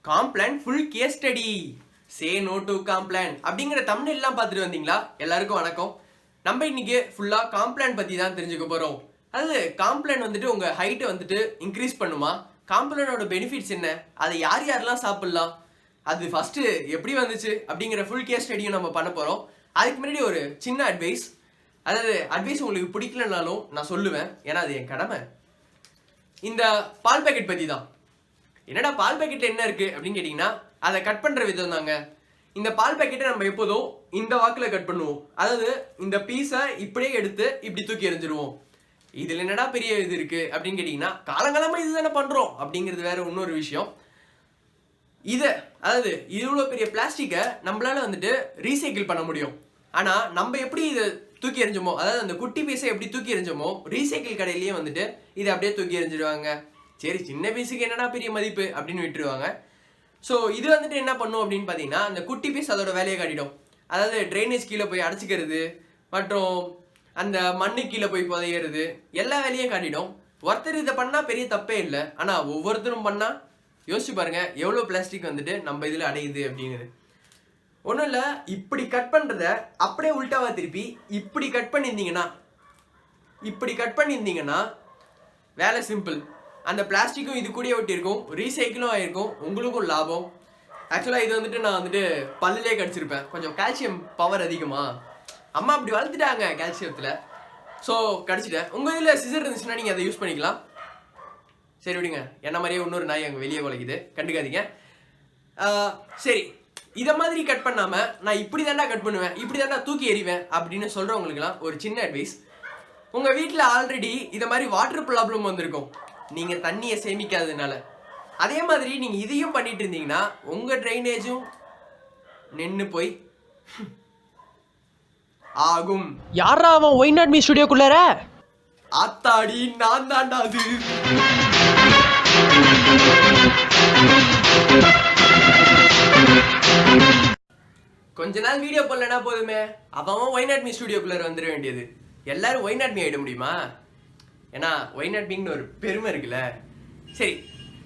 Complan full case study. Say no to Complan. அப்படிங்கற thumbnail எல்லாம் பார்த்துட்டு வந்தீங்களா? எல்லாருக்கும் வணக்கம். நம்ம இன்னைக்கு ஃபுல்லா Complan பத்தி தான் தெரிஞ்சுக்க போறோம். அது Complan வந்துட்டு உங்க ஹைட் வந்துட்டு இன்க்ரீஸ் பண்ணுமா? Complanோட பெனிஃபிட்ஸ் என்ன? அதை யார் யாரெல்லாம் சாப்பிடலாம்? அது ஃபர்ஸ்ட் எப்படி வந்துச்சு அப்படிங்கற full case study நம்ம பண்ண போறோம். அதுக்கு முன்னாடி ஒரு சின்ன அட்வைஸ். அதாவது அட்வைஸ் உங்களுக்கு பிடிக்கலனாலும் நான் சொல்லுவேன். ஏன்னா அது என் கடமை. இந்த பால் பாக்கெட் பத்தி தான். என்னடா பால் பாக்கெட்ல என்ன இருக்கு அப்படின்னு கேட்டீங்கன்னா அதை கட் பண்ற விதம் தாங்க. இந்த பால் பாக்கெட்டை நம்ம எப்போதும் இந்த வாக்குல கட் பண்ணுவோம். அதாவது இந்த பீஸை இப்படியே எடுத்து இப்படி தூக்கி எறிஞ்சிருவோம். இதுல என்னடா பெரிய இது இருக்கு அப்படின்னு கேட்டீங்கன்னா காலங்காலமா இதுதானே பண்றோம் அப்படிங்கிறது வேற இன்னொரு விஷயம். அதாவது இவ்வளவு பெரிய பிளாஸ்டிக்கை நம்மளால வந்துட்டு ரீசைக்கிள் பண்ண முடியும். ஆனா நம்ம எப்படி இதை தூக்கி எறிஞ்சோமோ, அதாவது அந்த குட்டி பீஸை எப்படி தூக்கி எறிஞ்சோமோ ரீசைக்கிள் கடையிலேயே வந்துட்டு இதை அப்படியே தூக்கி எறிஞ்சிடுவாங்க. சரி, சின்ன பீஸுக்கு என்னடா பெரிய மதிப்பு அப்படின்னு விட்டுருவாங்க. ஸோ இது வந்துட்டு என்ன பண்ணும் அப்படின்னு பார்த்தீங்கன்னா அந்த குட்டி பீஸ் அதோட வேலையை காட்டிடும். அதாவது ட்ரைனேஜ் கீழே போய் அடைச்சிக்கிறது மற்றும் அந்த மண்ணு கீழே போய் புதையிறது எல்லா வேலையும் காட்டிடும். ஒருத்தர் இதை பண்ணால் பெரிய தப்பே இல்லை. ஆனால் ஒவ்வொருத்தரும் பண்ணால் யோசிச்சு பாருங்க எவ்வளோ பிளாஸ்டிக் வந்துட்டு நம்ம இதில் அடையுது அப்படிங்கிறது. ஒன்றும் இல்லை, இப்படி கட் பண்ணுறத அப்படியே உள்டாவா திருப்பி இப்படி கட் பண்ணியிருந்தீங்கன்னா வேலை சிம்பிள். அந்த பிளாஸ்டிக்கும் இது கூடயே ஒட்டியிருக்கும், ரீசைக்கிளும் ஆகிருக்கும், உங்களுக்கும் லாபம். ஆக்சுவலாக இது வந்துட்டு நான் வந்துட்டு பல்லுலேயே கடிச்சிருப்பேன். கொஞ்சம் கால்சியம் பவர் அதிகமா, அம்மா அப்படி வளர்த்துட்டாங்க கால்சியத்தில். ஸோ கடிச்சிட்டேன். உங்கள் இதில் சிசர் இருந்துச்சுன்னா நீங்கள் அதை யூஸ் பண்ணிக்கலாம். சரி விடுங்க, என்ன மாதிரியே இன்னொரு நாய் அங்கே வெளியே குலைக்குது, கண்டுக்காதீங்க. சரி, இதை மாதிரி கட் பண்ணாமல் நான் இப்படி தாண்டா கட் பண்ணுவேன், இப்படி தாண்டா தூக்கி எறிவேன் அப்படின்னு சொல்கிறவங்களுக்குலாம் ஒரு சின்ன அட்வைஸ். உங்கள் வீட்டில் ஆல்ரெடி இதை மாதிரி வாட்டர் ப்ராப்ளம் வந்திருக்கும், நீங்கள் தண்ணியை சேமிக்காததுனால. அதே மாதிரி நீங்கள் இதையும் பண்ணிட்டு இருந்தீங்கன்னா உங்கள் ட்ரைனேஜும் நின்று போய் ஆகும். யாரா அவன் Ynotme ஸ்டுடியோக்குள்ளார? ஆத்தாடி நான் தாண்டா அது. கொஞ்ச நாள் வீடியோ போடலனா போதுமே அவன் Ynotme ஸ்டுடியோக்குள்ளார வந்துட வேண்டியது. எல்லாரும் Ynotme ஆயிட முடியுமா? ஏன்னா Ynotmeன்னு ஒரு பெருமை இருக்குல்ல. சரி,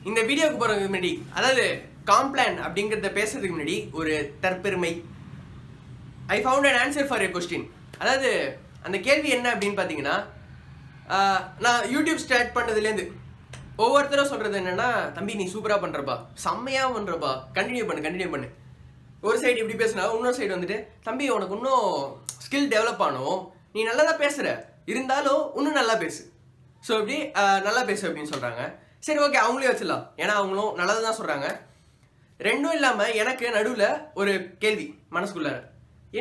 இந்த வீடியோக்கு போறதுக்கு முன்னாடி, அதாவது Complan அப்படிங்கிறத பேசுறதுக்கு முன்னாடி ஒரு தற்பெருமை. I found an answer for a question. அதாவது அந்த கேள்வி என்ன அப்படின்னு பார்த்தீங்கன்னா, நான் யூடியூப் ஸ்டார்ட் பண்ணதுலேருந்து ஒவ்வொருத்தரும் சொல்கிறது என்னென்னா, தம்பி நீ சூப்பராக பண்ணுறப்பா, செம்மையாக பண்ணுறப்பா, கண்டினியூ பண்ணு. ஒரு சைடு இப்படி பேசுனா இன்னொரு சைடு வந்துட்டு, தம்பி உனக்கு இன்னும் ஸ்கில் டெவலப் ஆகணும், நீ நல்லா தான் பேசுகிற, இருந்தாலும் இன்னும் நல்லா பேசு. ஸோ இப்படி நல்லா பேசு அப்படின்னு சொல்கிறாங்க. சரி, ஓகே, அவங்களே வச்சிடலாம், ஏன்னா அவங்களும் நல்லது தான் சொல்கிறாங்க. ரெண்டும் இல்லாமல் எனக்கு நடுவில் ஒரு கேள்வி மனசுக்குள்ளார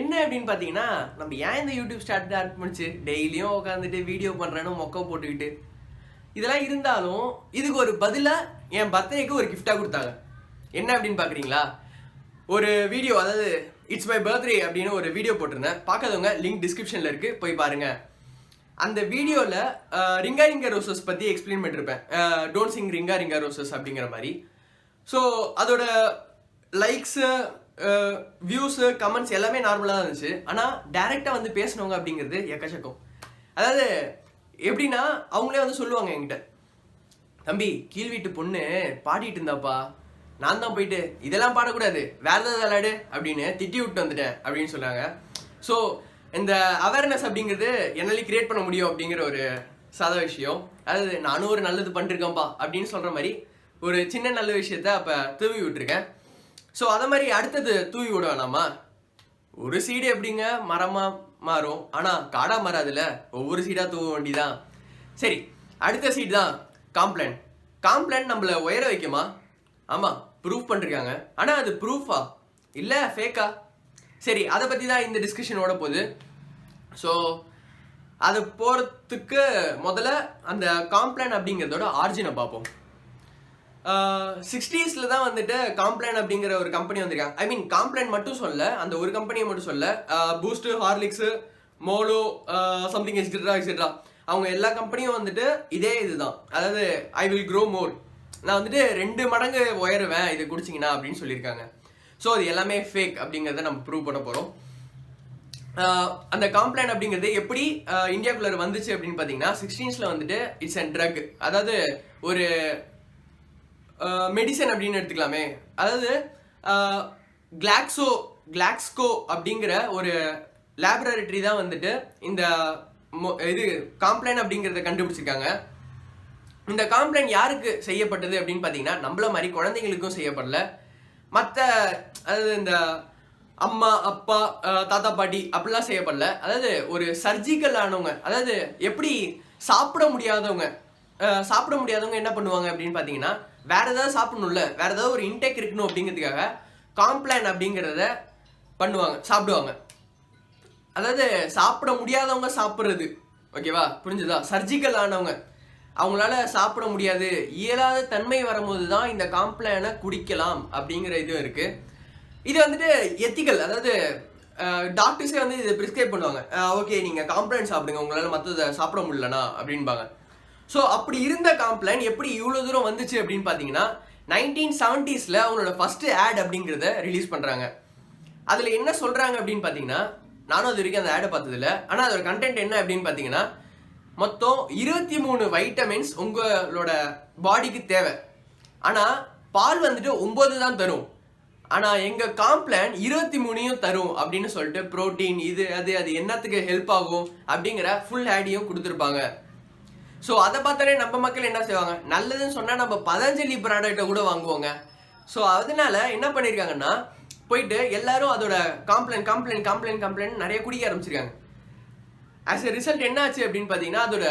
என்ன அப்படின்னு பார்த்தீங்கன்னா, நம்ம ஏன் இந்த யூடியூப் ஸ்டார்ட் பண்ணிச்சு, டெய்லியும் உட்காந்துட்டு வீடியோ பண்ணுறேன்னு மொக்க போட்டுக்கிட்டு இதெல்லாம் இருந்தாலும் இதுக்கு ஒரு பதிலாக என் பர்த்டேக்கு ஒரு கிஃப்டாக கொடுத்தாங்க. என்ன அப்படின்னு பார்க்குறீங்களா? ஒரு வீடியோ, அதாவது இட்ஸ் மை பர்த்டே அப்படின்னு ஒரு வீடியோ போட்டிருந்தேன். பார்க்காதவங்க லிங்க் டிஸ்கிரிப்ஷனில் இருக்குது, போய் பாருங்கள். அந்த வீடியோவில் ரிங்கா ரிங்கா ரோசஸ் பற்றி எக்ஸ்பிளைன் பண்ணிருப்பேன். Don't sing ring a ring a roses அப்படிங்கிற மாதிரி. ஸோ அதோட லைக்ஸு, வியூஸு, கமெண்ட்ஸ் எல்லாமே நார்மலாக தான் இருந்துச்சு. ஆனால் டைரெக்டாக வந்து பேசினவங்க அப்படிங்கிறது எக்கச்சக்கம். அதாவது எப்படின்னா, அவங்களே வந்து சொல்லுவாங்க என்கிட்ட, தம்பி கீழ் வீட்டு பொண்ணு பாடிட்டு இருந்தாப்பா, நான் தான் போயிட்டு இதெல்லாம் பாடக்கூடாது, வேற ஏதாவது விளையாடு அப்படின்னு திட்டி விட்டு வந்துட்டேன் அப்படின்னு சொன்னாங்க. ஸோ இந்த அவேர்னஸ் அப்படிங்கிறது என்னாலே கிரியேட் பண்ண முடியும் அப்படிங்கிற ஒரு சாதா விஷயம். அதாவது நானும் ஒரு நல்லது பண்ணிருக்கேன்ப்பா அப்படின்னு சொல்கிற மாதிரி ஒரு சின்ன நல்ல விஷயத்த அப்போ தூவி விட்டுருக்கேன். ஸோ அதை மாதிரி அடுத்தது தூவி விட வேணாமா? ஒரு சீடு எப்படிங்க மரமாக மாறும், ஆனால் காடாக மாறாதுல்ல, ஒவ்வொரு சீடாக தூவ வேண்டிதான். சரி, அடுத்த சீட் தான் Complan நம்மளை உயர வைக்குமா? ஆமாம், ப்ரூஃப் பண்ணிருக்காங்க. ஆனால் அது ப்ரூஃபா இல்லை ஃபேக்கா? சரி, அதை பற்றி தான் இந்த டிஸ்கஷனோட போகுது. ஸோ அது போகிறதுக்கு முதல்ல அந்த Complan அப்படிங்கிறதோட ஆரிஜினை பார்ப்போம். 60s தான் வந்துட்டு Complan அப்படிங்கிற ஒரு கம்பெனி வந்திருக்காங்க. ஐ மீன் Complan மட்டும் சொல்ல, அந்த ஒரு கம்பெனியை மட்டும் சொல்ல, பூஸ்ட்டு, ஹார்லிக்ஸு, மோலோ, சம்திங் எக்ஸெட்ரா அவங்க எல்லா கம்பெனியும் வந்துட்டு இதே இதுதான். அதாவது ஐ வில் க்ரோ மோர், நான் வந்துட்டு 2 மடங்கு உயருவேன் இது குடிச்சிங்கன்னா அப்படின்னு சொல்லியிருக்காங்க. ஸோ அது எல்லாமே ஃபேக் அப்படிங்கிறத நம்ம ப்ரூவ் பண்ண போகிறோம். அந்த Complan அப்படிங்கிறது எப்படி இந்தியாக்குள்ளே வந்துச்சு அப்படின்னு பார்த்தீங்கன்னா, 16s வந்துட்டு இட்ஸ் அண்ட் ட்ரக். அதாவது ஒரு மெடிசன் அப்படின்னு எடுத்துக்கலாமே. அதாவது கிளாக்ஸ்கோ அப்படிங்கிற ஒரு லேபரேட்டரி தான் வந்துட்டு இந்த இது காம்ப்ளான் அப்படிங்கிறத கண்டுபிடிச்சிருக்காங்க. இந்த காம்ப்ளான் யாருக்கு செய்யப்பட்டது அப்படின்னு பார்த்தீங்கன்னா நம்மள மாதிரி குழந்தைங்களுக்கும் செய்யப்படல. மற்ற அதாவது இந்த அம்மா அப்பா தாத்தா பாட்டி அப்படிலாம் செய்யப்படல. அதாவது ஒரு சர்ஜிக்கல் ஆனவங்க, அதாவது எப்படி சாப்பிட முடியாதவங்க என்ன பண்ணுவாங்க அப்படின்னு பார்த்தீங்கன்னா வேற ஏதாவது சாப்பிடணும்ல, வேற ஏதாவது ஒரு இன்டேக் இருக்கணும் அப்படிங்கிறதுக்காக காம்ப்ளான் அப்படிங்கிறத சாப்பிடுவாங்க. அதாவது சாப்பிட முடியாதவங்க சாப்பிட்றது, ஓகேவா, புரிஞ்சுதா? சர்ஜிக்கல் ஆனவங்க அவங்களால சாப்பிட முடியாது, இயலாத தன்மை வரும்போது தான் இந்த காம்ப்ளானை குடிக்கலாம் அப்படிங்கிற இதுவும் இருக்கு. இது வந்துட்டு எத்திக்கல், அதாவது டாக்டர்ஸே வந்து இதை ப்ரிஸ்கிரைப் பண்ணுவாங்க. ஓகே நீங்கள் காம்ப்ளான் சாப்பிடுங்க, உங்களால் மற்றதை சாப்பிட முடியலனா அப்படின்பாங்க. ஸோ அப்படி இருந்த காம்ப்ளான் எப்படி இவ்வளோ தூரம் வந்துச்சு அப்படின்னு பார்த்தீங்கன்னா 1970s அவங்களோட ஃபர்ஸ்ட் ஆட் அப்படிங்கிறத ரிலீஸ் பண்ணுறாங்க. அதில் என்ன சொல்கிறாங்க அப்படின்னு பார்த்தீங்கன்னா, நானும் அது வரைக்கும் அந்த ஆடை பார்த்ததில்ல, ஆனால் அதோட கண்டென்ட் என்ன அப்படின்னு பார்த்தீங்கன்னா மொத்தம் 23 வைட்டமின்ஸ் உங்களோட பாடிக்கு தேவை. ஆனால் பால் வந்துட்டு 9 தான் தரும், ஆனால் எங்கள் காம்ப்ளான் 23 தரும் அப்படின்னு சொல்லிட்டு ப்ரோட்டீன் இது அது என்னத்துக்கு ஹெல்ப் ஆகும் அப்படிங்கிற ஃபுல் ஆடியும் கொடுத்துருப்பாங்க. ஸோ அதை பார்த்தாலே நம்ம மக்கள் என்ன செய்வாங்க, நல்லதுன்னு சொன்னால் நம்ம பதஞ்சலி ப்ராடக்டை கூட வாங்குவோங்க. ஸோ அதனால என்ன பண்ணியிருக்காங்கன்னா போயிட்டு எல்லாரும் அதோட காம்ப்ளான் நிறைய குடிக்க ஆரம்பிச்சிருக்காங்க. ஆஸ் எ ரிசல்ட் என்ன ஆச்சு அப்படின்னு பார்த்தீங்கன்னா அதோட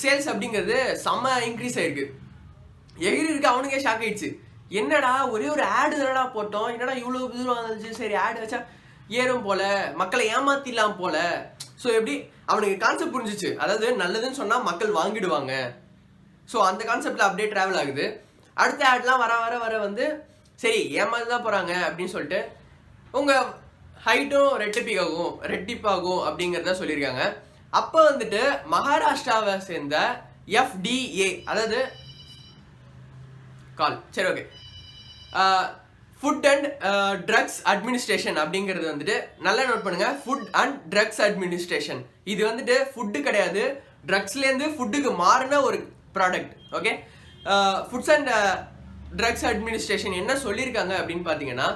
சேல்ஸ் அப்படிங்கிறது செம்ம இன்க்ரீஸ் ஆயிருக்கு. இருக்கு அவனுக்கே ஷாக் ஆயிடுச்சு. என்னடா ஒரே ஒரு ஆடு தானடா போட்டோம், என்னடா இவ்வளோ தூரம் வந்துச்சு, சரி ஆடு வச்சா ஏறும் போல, மக்களை ஏமாத்திடலாம் போல. ஸோ எப்படி அவனுக்கு கான்செப்ட் புரிஞ்சிச்சு, அதாவது நல்லதுன்னு சொன்னால் மக்கள் வாங்கிடுவாங்க. ஸோ அந்த கான்செப்டில் அப்படியே ட்ராவல் ஆகுது. அடுத்த ஆட்லாம் வர வர வர வந்து சரி ஏமாந்து தான் போகிறாங்க அப்படின்னு சொல்லிட்டு உங்கள் ஹைட்டும் ரெட்டிப்பாகும் அப்படிங்கிறத சொல்லியிருக்காங்க. அப்போ வந்துட்டு மகாராஷ்டிராவை சேர்ந்த FDA, அதாவது சரி okay food and drugs administration அப்படிங்கிறது வந்துட்டு நல்லா நோட் பண்ணுங்க. ஃபுட் அண்ட் ட்ரக்ஸ் அட்மினிஸ்ட்ரேஷன் இது வந்துட்டு ஃபுட்டு கிடையாது, ட்ரக்ஸ்லேருந்து ஃபுட்டுக்கு மாறின ஒரு product. Okay, foods and drugs administration என்ன சொல்லியிருக்காங்க அப்படின்னு பார்த்தீங்கன்னா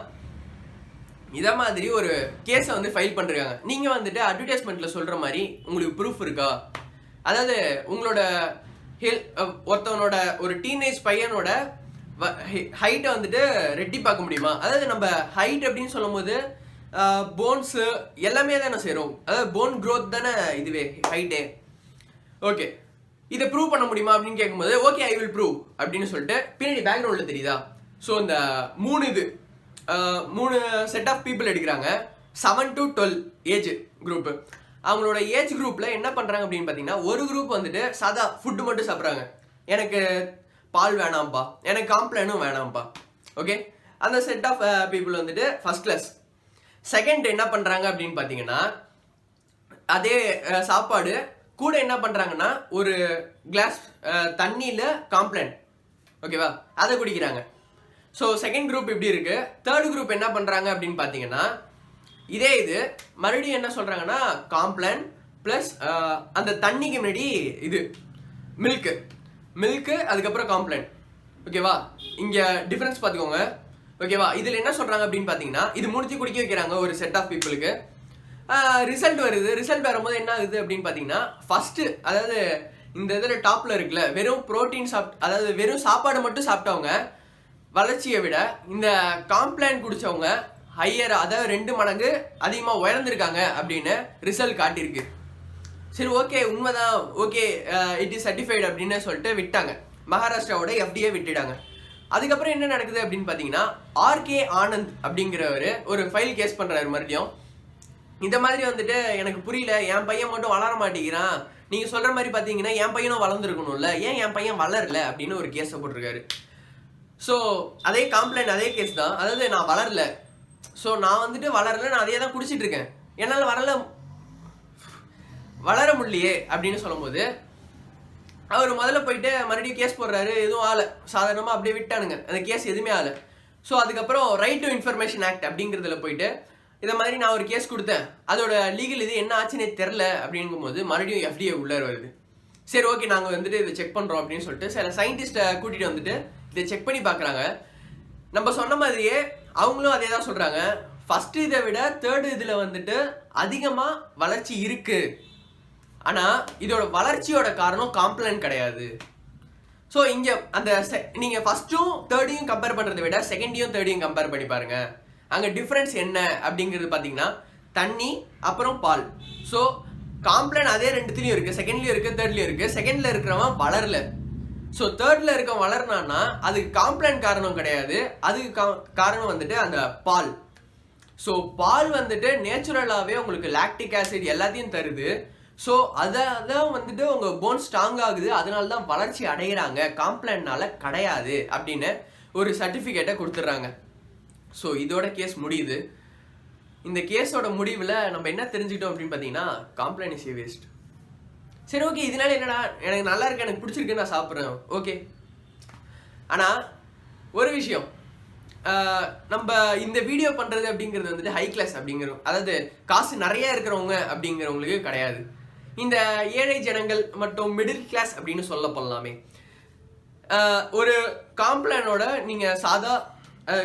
இதை மாதிரி ஒரு கேஸை வந்து ஃபைல் பண்ணிருக்காங்க. நீங்கள் வந்துட்டு அட்வர்டைஸ்மெண்ட்டில் சொல்கிற மாதிரி உங்களுக்கு ப்ரூஃப் இருக்கா, அதாவது உங்களோட ஒருத்தவனோட ஒரு டீனேஜ் பையனோட ஹைட்டை வந்துட்டு ரெட்டி பார்க்க முடியுமா? அதாவது நம்ம ஹைட் அப்படின்னு சொல்லும் போது போன்ஸு எல்லாமே தானே சேரும், அதாவது போன் க்ரோத் தானே இதுவே ஹைட்டே. ஓகே, இதை ப்ரூவ் பண்ண முடியுமா அப்படின்னு கேட்கும்போது ஓகே ஐ வில் ப்ரூவ் அப்படின்னு சொல்லிட்டு பின்னாடி பேக்ரவுண்டில் தெரியுதா. ஸோ இந்த மூணு செட் ஆஃப் பீப்புள் எடுக்கிறாங்க, 7 to 12 ஏஜ் குரூப்பு. அவங்களோட ஏஜ் குரூப்பில் என்ன பண்ணுறாங்க அப்படின்னு பார்த்தீங்கன்னா ஒரு குரூப் வந்துட்டு சாதா ஃபுட்டு மட்டும் சாப்பிட்றாங்க, எனக்கு பால் வேணாம்ப்பா, எனக்கு காம்ப்ளானும் வேணாம்ப்பா. ஓகே, அந்த செட் ஆஃப் பீப்புள் வந்துட்டு ஃபர்ஸ்ட் கிளாஸ். செகண்ட் என்ன பண்ணுறாங்க அப்படின்னு பார்த்தீங்கன்னா அதே சாப்பாடு கூட என்ன பண்ணுறாங்கன்னா ஒரு கிளாஸ் தண்ணியில் காம்ப்ளான், ஓகேவா, அதை குடிக்கிறாங்க. ஸோ செகண்ட் குரூப் இப்படி இருக்கு. தேர்ட் குரூப் என்ன பண்ணுறாங்க அப்படின்னு பார்த்தீங்கன்னா இது மறுபடியும் என்ன சொல்கிறாங்கன்னா காம்ப்ளான் ப்ளஸ் அந்த தண்ணிக்கு முன்னாடி இது மில்க்கு அதுக்கப்புறம் காம்ப்ளான். ஓகேவா, இங்கே டிஃப்ரென்ஸ் பார்த்துக்கோங்க. ஓகேவா, இதில் என்ன சொல்கிறாங்க அப்படின்னு பார்த்தீங்கன்னா இது முடிச்சு குடிக்க வைக்கிறாங்க ஒரு செட் ஆஃப் பீப்புளுக்கு. ரிசல்ட் வருது. ரிசல்ட் வரும்போது என்ன ஆகுது அப்படின்னு பார்த்தீங்கன்னா ஃபஸ்ட்டு, அதாவது இந்த இதில் டாப்பில் இருக்குல்ல வெறும் ப்ரோட்டீன் அதாவது வெறும் சாப்பாடு மட்டும் சாப்பிட்டவங்க வளர்ச்சியை விட இந்த காம்ப்ளான் குடித்தவங்க ஹையர், அதாவது 2 மடங்கு அதிகமாக உயர்ந்திருக்காங்க அப்படின்னு ரிசல்ட் காட்டியிருக்கு. சரி ஓகே உண்மைதான், ஓகே இட் இஸ் சர்டிஃபைடு அப்படின்னு சொல்லிட்டு விட்டாங்க. மகாராஷ்டிராவோட FDA விட்டுட்டாங்க. அதுக்கப்புறம் என்ன நடக்குது அப்படின்னு பார்த்தீங்கன்னா RK ஆனந்த் அப்படிங்கிறவர் ஒரு ஃபைல் கேஸ் பண்ணுறாரு மறுபடியும். இந்த மாதிரி வந்துட்டு எனக்கு புரியல, என் பையன் மட்டும் வளர மாட்டேங்கிறான், நீங்கள் சொல்கிற மாதிரி பார்த்தீங்கன்னா என் பையனும் வளர்ந்துருக்கணும்ல, ஏன் என் பையன் வளரல அப்படின்னு ஒரு கேஸை போட்டிருக்காரு. ஸோ அதே காம்ப்ளைண்ட் அதே கேஸ் தான், அதாவது நான் வளரல, ஸோ நான் வந்துட்டு வளரல, நான் அதே தான் குடிச்சிட்டு இருக்கேன், என்னால் வளர முடியலையே அப்படின்னு சொல்லும்போது அவர் முதல்ல போயிட்டு மறுபடியும் கேஸ் போடுறாரு. எதுவும் ஆளை சாதாரணமாக அப்படியே விட்டானுங்க, அந்த கேஸ் எதுவுமே ஆளை. ஸோ அதுக்கப்புறம் ரைட் டு இன்ஃபர்மேஷன் ஆக்ட் அப்படிங்கிறதுல போயிட்டு இதை மாதிரி நான் ஒரு கேஸ் கொடுத்தேன், அதோட லீகல் இது என்ன ஆச்சுன்னே தெரில அப்படிங்கும்போது மறுபடியும் FDA உள்ளார வருது. சரி ஓகே நாங்கள் வந்துட்டு இதை செக் பண்ணுறோம் அப்படின்னு சொல்லிட்டு சில சயின்டிஸ்ட்டை கூட்டிகிட்டு வந்துட்டு இதை செக் பண்ணி பார்க்குறாங்க. நம்ம சொன்ன மாதிரியே அவங்களும் அதே தான் சொல்கிறாங்க. ஃபஸ்ட்டு இதை விட தேர்டு இதில் வந்துட்டு அதிகமாக வளர்ச்சி இருக்குது. ஆனால் இதோட வளர்ச்சியோட காரணம் காம்ப்ளான் கிடையாது. ஸோ இங்கே அந்த நீங்கள் ஃபஸ்ட்டும் தேர்டையும் கம்பேர் பண்ணுறதை விட செகண்டையும் தேர்டையும் கம்பேர் பண்ணி பாருங்கள். அங்கே டிஃப்ரென்ஸ் என்ன அப்படிங்கிறது பார்த்தீங்கன்னா தண்ணி அப்புறம் பால். ஸோ காம்ப்ளான் அதே ரெண்டுத்துலையும் இருக்குது, செகண்ட்லேயும் இருக்குது, தேர்ட்லேயும் இருக்குது. செகண்டில் இருக்கிறவன் வளரல. ஸோ தேர்டில் இருக்க வளர்னான்னா அதுக்கு காம்ப்ளான் காரணம் கிடையாது, அதுக்கு காரணம் வந்துட்டு அந்த பால். ஸோ பால் வந்துட்டு நேச்சுரலாகவே உங்களுக்கு லாக்டிக் ஆசிட் எல்லாத்தையும் தருது. ஸோ அதான் வந்துட்டு உங்கள் போன் ஸ்ட்ராங் ஆகுது, அதனால தான் வளர்ச்சி அடைகிறாங்க, காம்ப்ளான்னால கிடையாது அப்படின்னு ஒரு சர்டிஃபிகேட்டை கொடுத்துட்றாங்க. ஸோ இதோட கேஸ் முடியுது. இந்த கேஸோட முடிவில் நம்ம என்ன தெரிஞ்சுக்கிட்டோம் அப்படின்னு பார்த்தீங்கன்னா காம்ப்ளான் இஸ் ஏ வேஸ்ட். சரி ஓகே, இதனால என்னடா, எனக்கு நல்லா இருக்கு, எனக்கு பிடிச்சிருக்கு, நான் சாப்பிட்றேன், ஓகே. ஆனால் ஒரு விஷயம், நம்ம இந்த வீடியோ பண்ணுறது அப்படிங்கிறது வந்துட்டு ஹை கிளாஸ் அப்படிங்கிறோம், அதாவது காசு நிறைய இருக்கிறவங்க அப்படிங்கிறவங்களுக்கு கிடையாது. இந்த ஏழை ஜனங்கள் மற்றும் மிடில் கிளாஸ் அப்படின்னு சொல்ல போடலாமே. ஒரு காம்ப்ளானோட நீங்கள் சாதா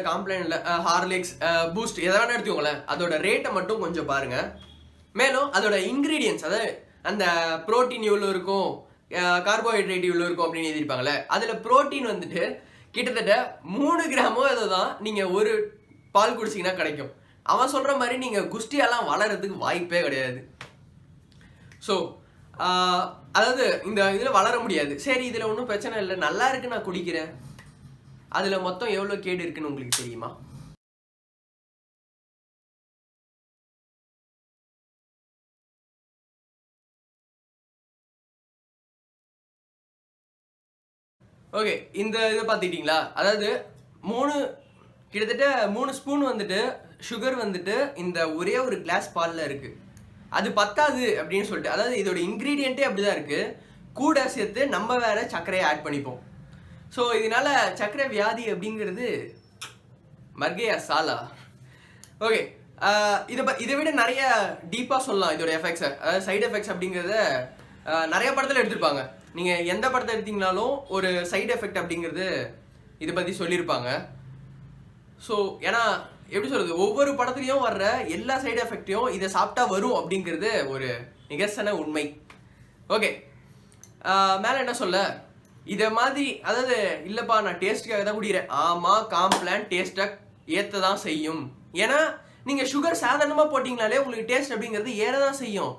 காம்ப்ளான் இல்லை, ஹார்லிக்ஸ், பூஸ்ட் எதை வேணா எடுத்துக்கோங்களேன், அதோட ரேட்டை மட்டும் கொஞ்சம் பாருங்கள். மேலும் அதோட இன்க்ரீடியன்ஸ், அதாவது அந்த ப்ரோட்டீன் இவ்வளோ இருக்கும், கார்போஹைட்ரேட் இவ்வளோ இருக்கும் அப்படின்னு எழுதியிருப்பாங்களே, அதில் ப்ரோட்டீன் வந்துட்டு கிட்டத்தட்ட 3 கிராமோ ஏதோ தான் நீங்கள் ஒரு பால் குடிச்சிங்கன்னா கிடைக்கும். அவன் சொல்கிற மாதிரி நீங்கள் குஸ்டியெல்லாம் வளர்கிறதுக்கு வாய்ப்பே கிடையாது. ஸோ அதாவது இந்த இதில் வளர முடியாது. சரி இதில் ஒன்றும் பிரச்சனை இல்லை, நல்லா இருக்கு, நான் குடிக்கிறேன். அதில் மொத்தம் எவ்வளோ கேடு இருக்குன்னு உங்களுக்கு தெரியுமா? ஓகே, இந்த இதை பார்த்துக்கிட்டிங்களா? அதாவது கிட்டத்தட்ட 3 ஸ்பூன் வந்துட்டு சுகர் வந்துட்டு இந்த ஒரே ஒரு கிளாஸ் பாலில் இருக்குது. அது பத்தாது அப்படின்னு சொல்லிட்டு, அதாவது இதோட இன்க்ரீடியண்ட்டே அப்படி தான் இருக்குது, கூட சேர்த்து நம்ம வேறு சர்க்கரையை ஆட் பண்ணிப்போம். ஸோ இதனால சர்க்கரை வியாதி அப்படிங்கிறது மர்கேயா சாலா. ஓகே, இதை விட நிறைய டீப்பாக சொல்லலாம் இதோட எஃபெக்ட்ஸை, அதாவது சைடு எஃபெக்ட்ஸ் அப்படிங்கிறத நிறைய படத்தில் எடுத்திருப்பாங்க. நீங்கள் எந்த படத்தை எடுத்தீங்கனாலும் ஒரு சைடு எஃபெக்ட் அப்படிங்கிறது இதை பற்றி சொல்லியிருப்பாங்க. ஸோ ஏன்னா எப்படி சொல்கிறது, ஒவ்வொரு படத்துலையும் வர்ற எல்லா சைடு எஃபெக்டையும் இதை சாப்பிட்டா வரும் அப்படிங்கிறது ஒரு நிகழ்சன உண்மை. ஓகே, மேலே என்ன சொல்ல, இதை மாதிரி அதாவது இல்லைப்பா நான் டேஸ்ட்டுக்காக தான் குடிக்கிறேன். ஆமாம், காம்ப்ளான் டேஸ்ட்டை ஏற்ற தான் செய்யும். ஏன்னா நீங்கள் சுகர் சாதாரணமாக போட்டிங்கனாலே உங்களுக்கு டேஸ்ட் அப்படிங்கிறது ஏற தான் செய்யும்.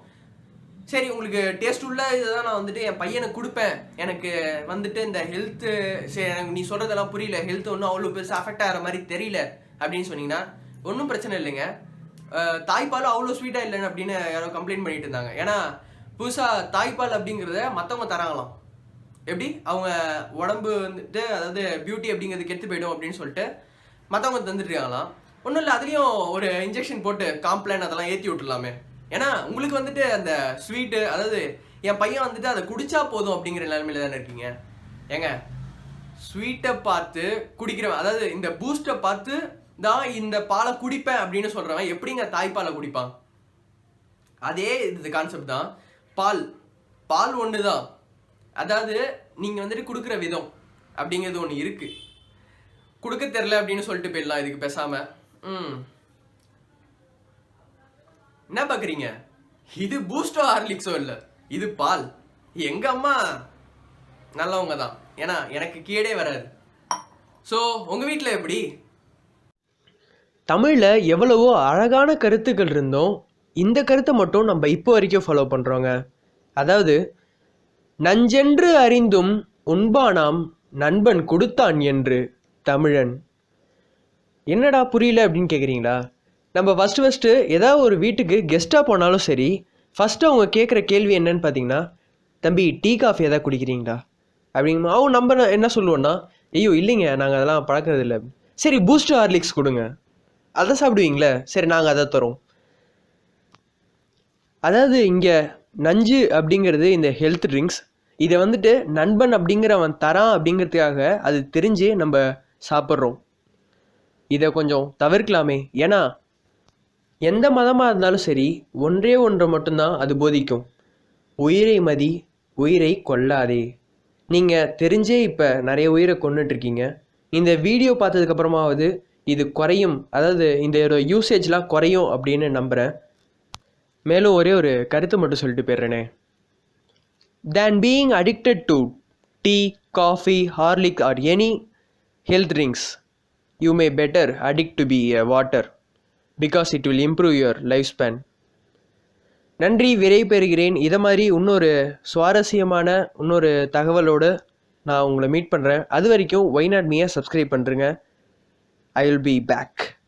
சரி, உங்களுக்கு டேஸ்ட் உள்ள இதுதான் நான் வந்துட்டு என் பையனுக்கு கொடுப்பேன், எனக்கு வந்துட்டு இந்த ஹெல்த்து, சரி எனக்கு நீ சொல்கிறதெல்லாம் புரியல, ஹெல்த் ஒன்றும் அவ்வளோ பெருசாக அஃபெக்ட் ஆகிற மாதிரி தெரியல அப்படின்னு சொன்னீங்கன்னா ஒன்றும் பிரச்சனை இல்லைங்க. தாய்ப்பாலும் அவ்வளோ ஸ்வீட்டாக இல்லைன்னு அப்படின்னு யாரோ கம்ப்ளைண்ட் பண்ணிட்டு இருந்தாங்க. ஏன்னா புதுசாக தாய்ப்பால் அப்படிங்கிறத மற்றவங்க தராங்களாம். எப்படி அவங்க உடம்பு வந்துட்டு, அதாவது பியூட்டி அப்படிங்கிறது கெட்டு போயிடும் அப்படின்னு சொல்லிட்டு மற்றவங்க தந்துட்டு இருக்காங்களாம். ஒன்றும் இல்லை, அதுலேயும் ஒரு இன்ஜெக்ஷன் போட்டு காம்ப்ளான் அதெல்லாம் ஏற்றி விட்டுலாமே. ஏன்னா உங்களுக்கு வந்துட்டு அந்த ஸ்வீட்டு, அதாவது என் பையன் வந்துட்டு அதை குடிச்சா போதும் அப்படிங்கிற நிலைமையில தானே இருக்கீங்க. ஏங்க ஸ்வீட்டை பார்த்து குடிக்கிறவன், அதாவது இந்த பூஸ்ட்டை பார்த்து தான் இந்த பாலை குடிப்பேன் அப்படின்னு சொல்கிறவன் எப்படிங்க தாய்ப்பாலை குடிப்பான்? அதே இது கான்செப்ட் தான். பால் ஒன்று தான், அதாவது நீங்கள் வந்துட்டு கொடுக்குற விதம் அப்படிங்கிறது ஒன்று இருக்குது. கொடுக்க தெரில அப்படின்னு சொல்லிட்டு போயிடலாம் இதுக்கு பேசாமல். என்ன பார்க்குறீங்க, இது பூஸ்டோ ஹார்லிக்ஸோ இல்லை, இது பால். எங்கள் அம்மா நல்லவங்க தான், ஏன்னா எனக்கு கீழே வராது. ஸோ உங்கள் வீட்டில் எப்படி? தமிழில் எவ்வளவோ அழகான கருத்துக்கள் இருந்தோம், இந்த கருத்தை மட்டும் நம்ம இப்போ வரைக்கும் ஃபாலோ பண்ணுறோங்க. அதாவது நஞ்சென்று அறிந்தும் உண்பானாம் நண்பன் கொடுத்தான் என்று தமிழன். என்னடா புரியல அப்படின்னு கேட்குறீங்களா? நம்ம ஃபஸ்ட்டு ஏதாவது ஒரு வீட்டுக்கு கெஸ்ட்டாக போனாலும் சரி, ஃபஸ்ட்டு அவங்க கேட்குற கேள்வி என்னன்னு பார்த்தீங்கன்னா, தம்பி டீ காஃபி எதாவது குடிக்கிறீங்களா அப்படிங்கம்மா. அவங்க நம்ம என்ன சொல்லுவோன்னா, ஐயோ இல்லைங்க நாங்கள் அதெல்லாம் பழக்கிறது இல்லை. சரி பூஸ்ட் ஹார்லிக்ஸ் கொடுங்க, அதை சாப்பிடுவீங்களே, சரி நாங்கள் அதை தரோம். அதாவது இங்கே நஞ்சு அப்படிங்கிறது இந்த ஹெல்த் ட்ரிங்க்ஸ், இதை வந்துட்டு நண்பன் அப்படிங்கிறவன் தரான் அப்படிங்கிறதுக்காக அது தெரிஞ்சு நம்ம சாப்பிட்றோம். இதை கொஞ்சம் தவிர்க்கலாமே. ஏன்னா எந்த மதமாக இருந்தாலும் சரி, ஒன்றே ஒன்றை மட்டும்தான் அது போதிக்கும், உயிரை மதி, உயிரை கொல்லாதே. நீங்கள் தெரிஞ்சே இப்போ நிறைய உயிரை கொன்னுட்ருக்கீங்க. இந்த வீடியோ பார்த்ததுக்கப்புறமாவது இது குறையும், அதாவது இந்த யூசேஜ்லாம் குறையும் அப்படின்னு நம்புகிறேன். மேலும் ஒரே ஒரு கருத்து மட்டும் சொல்லிட்டு போயிடுறேனே. Than being addicted to tea, coffee, Horlick or any health drinks, you may better addict to be a water because it will improve your lifespan. நன்றி, விரை பெறுகிறேன். இதை மாதிரி இன்னொரு சுவாரஸ்யமான இன்னொரு தகவலோடு நான் உங்களை மீட் பண்ணுறேன். அது வரைக்கும் ஒய் நாட் மீயை சப்ஸ்கிரைப் பண்ணுறேங்க. I will be back.